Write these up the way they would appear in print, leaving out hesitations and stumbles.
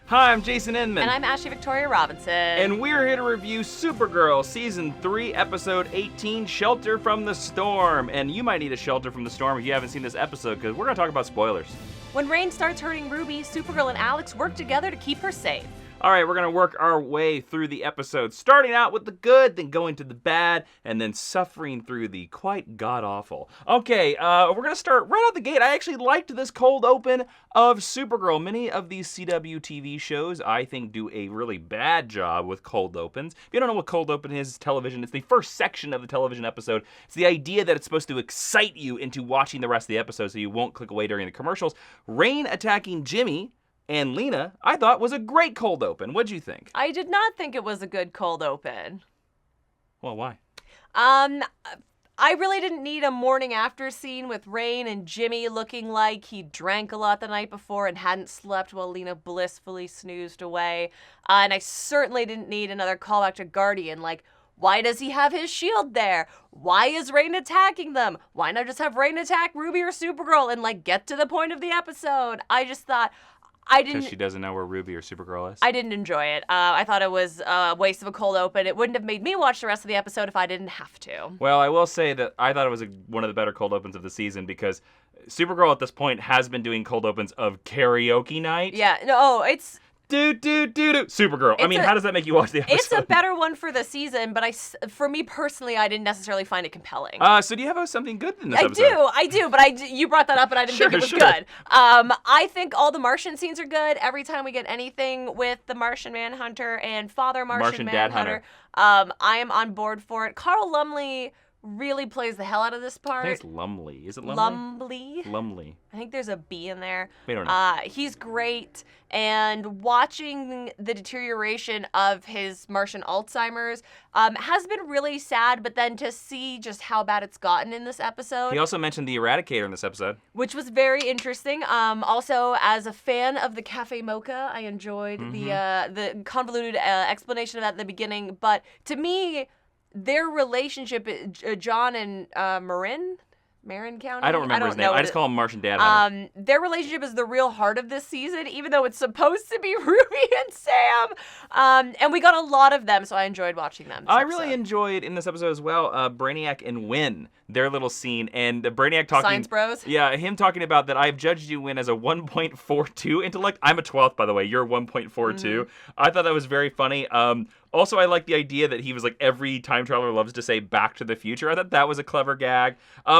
Hi, I'm Jason Inman. And I'm Ashley Victoria Robinson. And we're here to review Supergirl, Season 3, Episode 18, Shelter from the Storm. And you might need a shelter from the storm if you haven't seen this episode, because we're going to talk about spoilers. When Rain starts hurting Ruby, Supergirl and Alex work together to keep her safe. All right, we're going to work our way through the episode, starting out with the good, then going to the bad, and then suffering through the quite god-awful. Okay, we're going to start right out the gate. I actually liked this cold open of Supergirl. Many of these CW TV shows, I think, do a really bad job with cold opens. If you don't know what cold open is, television, it's the first section of the television episode. It's the idea that it's supposed to excite you into watching the rest of the episode so you won't click away during the commercials. Rain attacking Jimmy and Lena, I thought, was a great cold open. What'd you think? I did not think it was a good cold open. Well, why? I really didn't need a morning after scene with Rain and Jimmy looking like he drank a lot the night before and hadn't slept while Lena blissfully snoozed away. And I certainly didn't need another callback to Guardian, like, why does he have his shield there? Why is Rain attacking them? Why not just have Rain attack Ruby or Supergirl and, like, get to the point of the episode? I just thought... Because she doesn't know where Ruby or Supergirl is? I didn't enjoy it. I thought it was a waste of a cold open. It wouldn't have made me watch the rest of the episode if I didn't have to. Well, I will say that I thought it was one of the better cold opens of the season because Supergirl at this point has been doing cold opens of karaoke night. Yeah, no, it's... Do. Supergirl. I mean, how does that make you watch the episode? It's a better one for the season, but for me personally, I didn't necessarily find it compelling. So do you have something good in this episode? I do, but you brought that up and I didn't think it was good. I think all the Martian scenes are good. Every time we get anything with the Martian Manhunter and Father Martian Manhunter, I am on board for it. Carl Lumley really plays the hell out of this part. I think it's Lumley. Is it Lumley? Lumley. I think there's a B in there. We don't know. He's great, and watching the deterioration of his Martian Alzheimer's has been really sad, but then to see just how bad it's gotten in this episode. He also mentioned the Eradicator in this episode. Which was very interesting. Also, as a fan of the Cafe Mocha, I enjoyed the convoluted explanation of that at the beginning, but to me... Their relationship, John and Marin County? I don't remember his name. I just call him Martian Dad Hunter. Their relationship is the real heart of this season, even though it's supposed to be Ruby and Sam. And we got a lot of them, so I enjoyed watching them. I really enjoyed in this episode as well, Brainiac and Wynn, their little scene, and Brainiac talking... Science bros? Yeah, him talking about that I've judged you, Wynn, as a 1.42 intellect. I'm a 12th, by the way. You're 1.42. I thought that was very funny. Also, I like the idea that he was like, every time traveler loves to say Back to the Future. I thought that was a clever gag.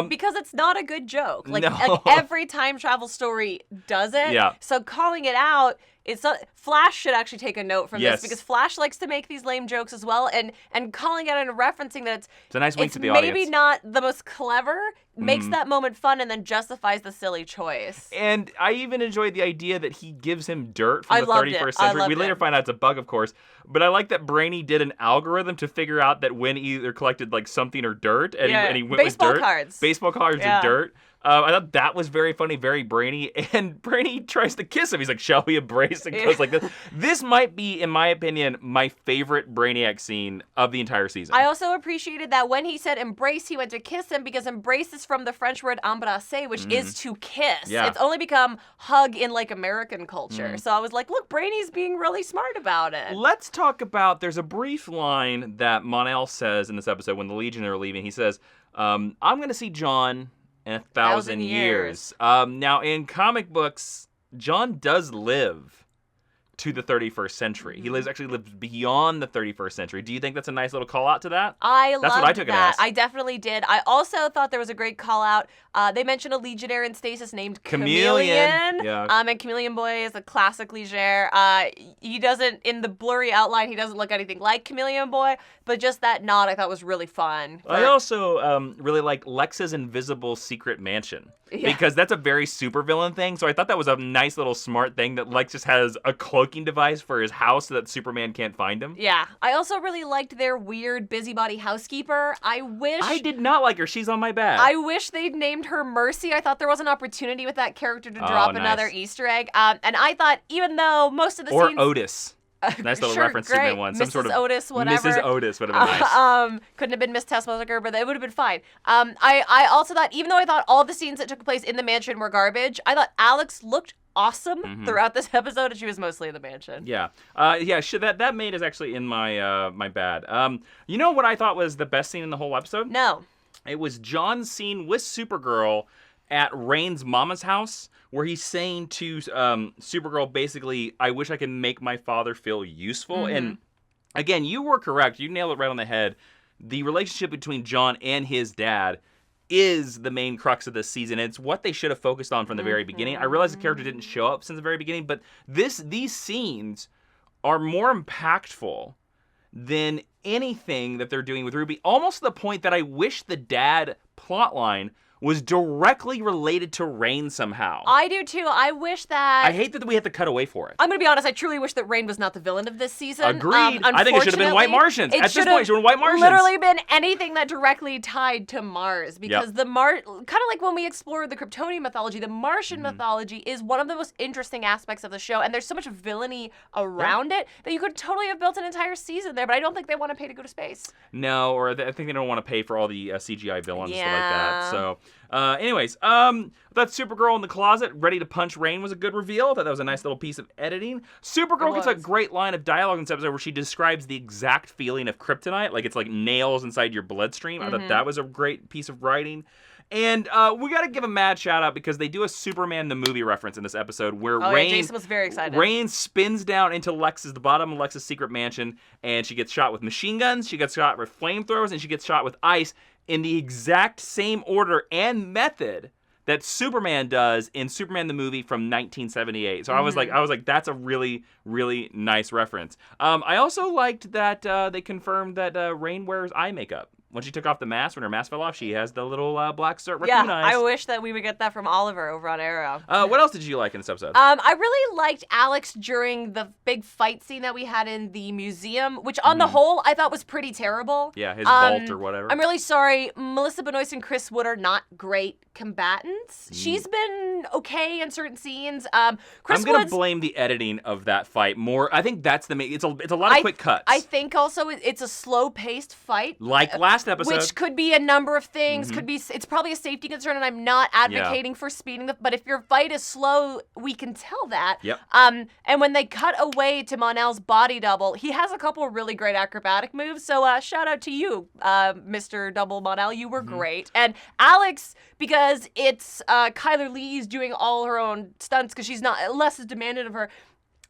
Because it's not a good joke. Like no. Every time travel story does it. Yeah. So calling it out, it's not... Flash should actually take a note from this because Flash likes to make these lame jokes as well, and calling it out and referencing that it's a nice wink to the audience. Maybe not the most clever, makes that moment fun, and then justifies the silly choice. And I even enjoyed the idea that he gives him dirt from the 31st century. We later find out it's a bug, of course, but I like that Brainy did an algorithm to figure out that Wynn either collected like something or dirt, and he went with dirt. Baseball cards and dirt. I thought that was very funny, very brainy, and Brainy tries to kiss him. He's like, shall we embrace? And goes like this. This might be, in my opinion, my favorite Brainiac scene of the entire season. I also appreciated that when he said embrace, he went to kiss him, because embrace is from the French word embrasser, which is to kiss. Yeah. It's only become hug in like American culture. So I was like, look, Brainy's being really smart about it. Let's talk about, there's a brief line that Mon-El says in this episode when the Legion are leaving. He says, I'm going to see John in 1,000 years. Now, in comic books, John does live to the 31st century. He actually lives beyond the 31st century. Do you think that's a nice little call out to that? That's what I took that. It as. I definitely did. I also thought there was a great call out. They mentioned a Legionnaire in stasis named Chameleon. Yeah. And Chameleon Boy is a classic Legionnaire. He doesn't, in the blurry outline, he doesn't look anything like Chameleon Boy, but just that nod I thought was really fun. I also really like Lex's invisible secret mansion. Yeah. Because that's a very supervillain thing. So I thought that was a nice little smart thing that Lex just has a cloaking device for his house so that Superman can't find him. Yeah. I also really liked their weird busybody housekeeper. I did not like her. She's on my bad. I wish they'd named her Mercy. I thought there was an opportunity with that character to drop another Easter egg. And I thought even though most of the scenes... Or Otis. Nice little sure, reference great. Superman 1. Some Mrs. sort of Otis, whatever. Mrs. Otis would have been nice. Couldn't have been Miss Tessmacher, but it would have been fine. I also thought, even though I thought all the scenes that took place in the mansion were garbage, I thought Alex looked awesome throughout this episode, and she was mostly in the mansion. Yeah. That maid is actually in my my bad. You know what I thought was the best scene in the whole episode? No. It was John's scene with Supergirl at Rain's mama's house, where he's saying to Supergirl, basically, I wish I could make my father feel useful. And again, you were correct. You nailed it right on the head. The relationship between John and his dad is the main crux of this season. It's what they should have focused on from the very beginning. I realize the character didn't show up since the very beginning, but these scenes are more impactful than anything that they're doing with Ruby, almost to the point that I wish the dad plotline was directly related to Rain somehow. I do too. I wish that... I hate that we have to cut away for it. I'm going to be honest, I truly wish that Rain was not the villain of this season. Agreed. I think it should have been White Martians. At this point, it should have been White Martians. Literally been anything that directly tied to Mars. Because kind of like when we explored the Kryptonian mythology, the Martian mythology is one of the most interesting aspects of the show. And there's so much villainy around it that you could totally have built an entire season there. But I don't think they want to pay to go to space. No, or I think they don't want to pay for all the CGI villains and stuff like that. So... anyways, that Supergirl in the closet, ready to punch Rain, was a good reveal. I thought that was a nice little piece of editing. Supergirl gets a great line of dialogue in this episode where she describes the exact feeling of kryptonite, like it's like nails inside your bloodstream. I thought that was a great piece of writing. And we got to give a mad shout out because they do a Superman the movie reference in this episode where Rain, Jason was very excited. Rain spins down into the bottom of Lex's secret mansion, and she gets shot with machine guns, she gets shot with flamethrowers, and she gets shot with ice in the exact same order and method that Superman does in Superman the movie from 1978. So I was like, that's a really, really nice reference. I also liked that they confirmed that Rain wears eye makeup. When she took off the mask, when her mask fell off, she has the little black raccoon eyes. I wish that we would get that from Oliver over on Arrow. What else did you like in this episode? I really liked Alex during the big fight scene that we had in the museum, which on the whole, I thought was pretty terrible. Yeah, his vault or whatever. I'm really sorry. Melissa Benoist and Chris Wood are not great combatants. She's been okay in certain scenes. I'm going to blame the editing of that fight more. I think that's the main... It's a lot of quick cuts. I think also it's a slow-paced fight. Like last episode. Which could be a number of things. It's probably a safety concern, and I'm not advocating for speeding but if your fight is slow, we can tell that. Yep. And when they cut away to Mon-El's body double, he has a couple of really great acrobatic moves. So shout out to you, Mr. Double Mon-El. You were great. And Alex, because it's Kyler Lee's doing all her own stunts because she's not less is demanded of her.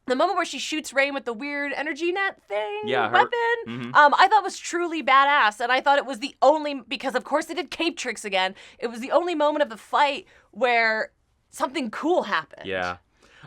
The moment where she shoots Rain with the weird energy net thing, weapon, I thought was truly badass. And I thought it was the only, because of course they did cape tricks again, it was the only moment of the fight where something cool happened. Yeah.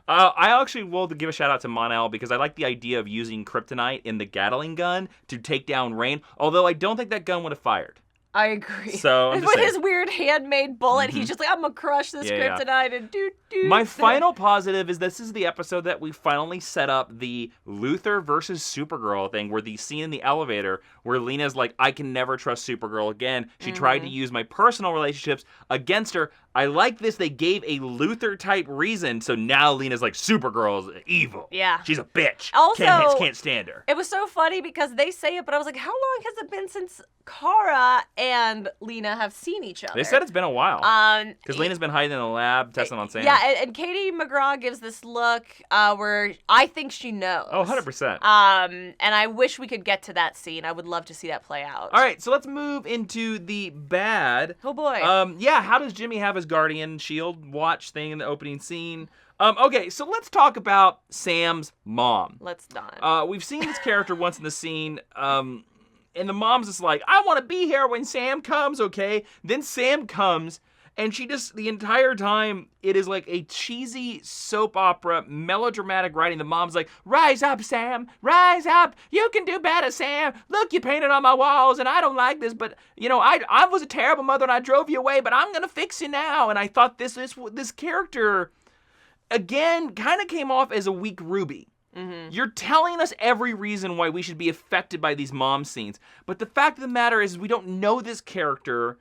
I actually will give a shout out to Mon-El because I like the idea of using kryptonite in the Gatling gun to take down Rain, although I don't think that gun would have fired. I agree. So with his weird handmade bullet, he's just like, I'm gonna crush this kryptonite and do. My final positive is this is the episode that we finally set up the Luthor versus Supergirl thing, where the scene in the elevator where Lena's like, I can never trust Supergirl again. She tried to use my personal relationships against her. I like this. They gave a Luthor-type reason, so now Lena's like, Supergirl's evil. Yeah. She's a bitch. Also, can't stand her. It was so funny because they say it, but I was like, how long has it been since Kara and Lena have seen each other? They said it's been a while. Because Lena's been hiding in the lab, testing on Sam. Yeah, and Katie McGraw gives this look where I think she knows. Oh, 100%. And I wish we could get to that scene. I would love to see that play out. All right, so let's move into the bad. Oh, boy. How does Jimmy have his Guardian Shield watch thing in the opening scene? Okay, so let's talk about Sam's mom. Let's not. We've seen this character once in the scene, and the mom's just like, I want to be here when Sam comes, okay? Then Sam comes, and she just, the entire time, it is like a cheesy soap opera, melodramatic writing. The mom's like, rise up, Sam, rise up. You can do better, Sam. Look, you painted on my walls, and I don't like this, but, you know, I was a terrible mother, and I drove you away, but I'm going to fix you now. And I thought this character, again, kind of came off as a weak Ruby. You're telling us every reason why we should be affected by these mom scenes, but the fact of the matter is we don't know this character.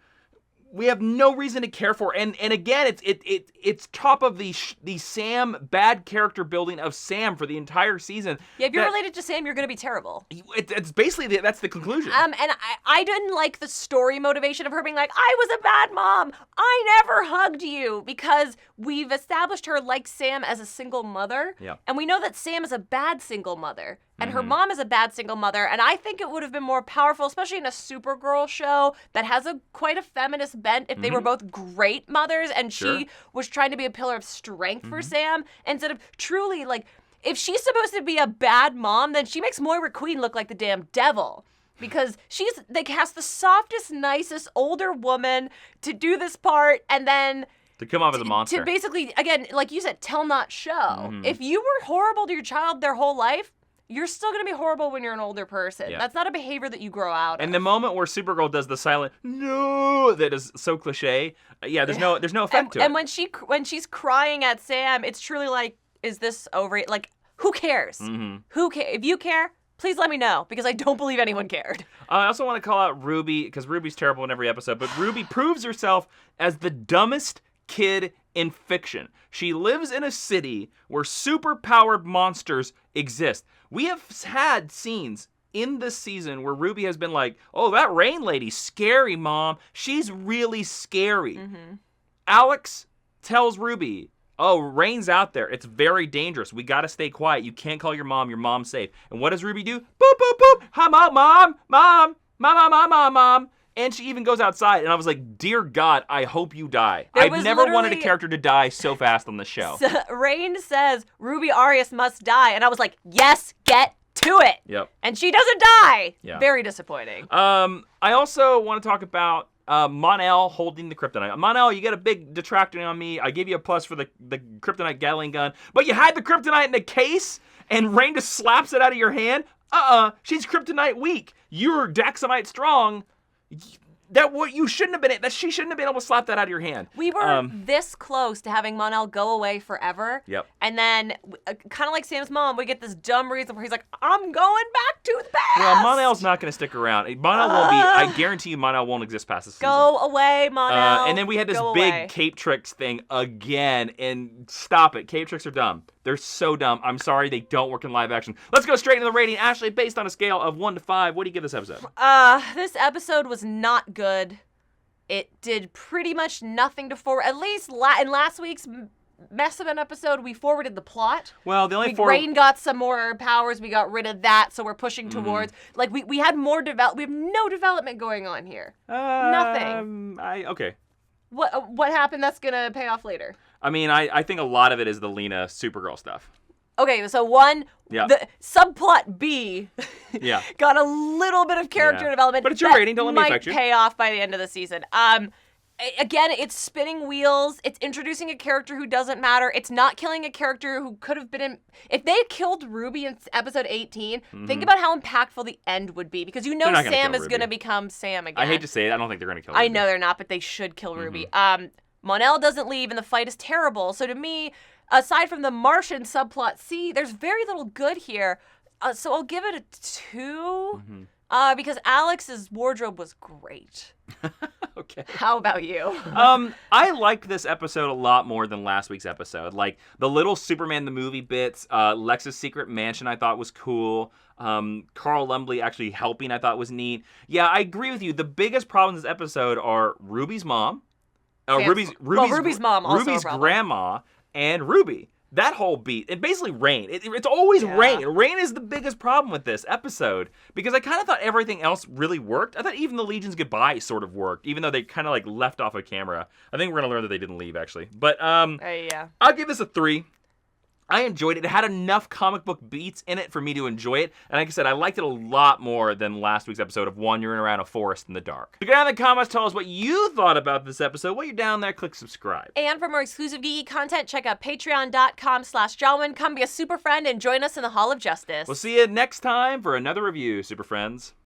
we have no reason to care for. And again, it's top of the Sam bad character building of Sam for the entire season. Yeah, if you're related to Sam, you're going to be terrible. It's basically that's the conclusion. And I didn't like the story motivation of her being like, I was a bad mom. I never hugged you, because we've established her like Sam as a single mother. Yeah. And we know that Sam is a bad single mother. And her mom is a bad single mother. And I think it would have been more powerful, especially in a Supergirl show that has quite a feminist bent, if they were both great mothers and she was trying to be a pillar of strength for Sam, instead of truly, like, if she's supposed to be a bad mom, then she makes Moira Queen look like the damn devil. Because they cast the softest, nicest older woman to do this part, and then to come off as a monster. To basically, again, like you said, tell not show. If you were horrible to your child their whole life, you're still going to be horrible when you're an older person. Yeah. That's not a behavior that you grow out of. And the moment where Supergirl does the silent no that is so cliche, there's no effect to it. And when she's crying at Sam, it's truly like, is this over? Like, who cares? Who cares? If you care, please let me know, because I don't believe anyone cared. I also want to call out Ruby, because Ruby's terrible in every episode, but Ruby proves herself as the dumbest kid in fiction. She lives in a city where super-powered monsters exist. We have had scenes in this season where Ruby has been like, oh, that Rain lady's scary, Mom. She's really scary. Alex tells Ruby, oh, Rain's out there. It's very dangerous. We got to stay quiet. You can't call your mom. Your mom's safe. And what does Ruby do? Boop, boop, boop. Hi, Mom. And she even goes outside, and I was like, dear God, I hope you die. I've never wanted a character to die so fast on the show. Rain says, Ruby Arias must die, and I was like, yes, get to it. Yep. And she doesn't die. Yeah. Very disappointing. I also want to talk about Mon-El holding the kryptonite. Mon-El, you get a big detractor on me. I gave you a plus for the kryptonite Gatling gun, but you had the kryptonite in a case, and Rain just slaps it out of your hand? She's kryptonite weak. You're Daxamite strong. She shouldn't have been able to slap that out of your hand. We were this close to having Mon-El go away forever. Yep. And then, kind of like Sam's mom, we get this dumb reason where he's like, I'm going back to the past. Well, Mon-El's not going to stick around. Mon-El won't be. I guarantee you, Mon-El won't exist past this season. Go away, Mon-El. And then we had this big Cape Tricks thing again. And stop it. Cape Tricks are dumb. They're so dumb. I'm sorry, they don't work in live action. Let's go straight into the rating. Ashley, based on a scale of 1 to 5, what do you give this episode? This episode was not good. It did pretty much nothing to forward. At least in last week's mess of an episode, we forwarded the plot. Well, the only Rain got some more powers. We got rid of that, so we're pushing towards. Like we had more We have no development going on here. Nothing. Okay. What happened that's gonna pay off later? I mean, I think a lot of it is the Lena Supergirl stuff. Okay, so the subplot B got a little bit of character development. But it's your rating, don't let me affect you. Might pay off by the end of the season. Again, it's spinning wheels. It's introducing a character who doesn't matter. It's not killing a character who could have been in... If they killed Ruby in episode 18, think about how impactful the end would be. Because Sam is going to become Sam again. I hate to say it. I don't think they're going to kill Ruby. I know they're not, but they should kill Ruby. Mon-El doesn't leave, and the fight is terrible. So to me, aside from the Martian subplot C, there's very little good here. So I'll give it a 2. Because Alex's wardrobe was great. Okay. How about you? I liked this episode a lot more than last week's episode. Like, the little Superman the movie bits, Lex's secret mansion I thought was cool. Carl Lumbly actually helping I thought was neat. Yeah, I agree with you. The biggest problems in this episode are Ruby's mom. Ruby's mom also Ruby's grandma, and Ruby. That whole beat, and basically Rain. It's always Rain. Rain is the biggest problem with this episode, because I kind of thought everything else really worked. I thought even the Legion's goodbye sort of worked, even though they kind of like left off of camera. I think we're going to learn that they didn't leave, actually. But I'll give this a 3. I enjoyed it. It had enough comic book beats in it for me to enjoy it. And like I said, I liked it a lot more than last week's episode of wandering around a forest in the dark. So get down in the comments, tell us what you thought about this episode. While you're down there, click subscribe. And for more exclusive geeky content, check out patreon.com/Jawiin. Come be a super friend and join us in the Hall of Justice. We'll see you next time for another review, Super Friends.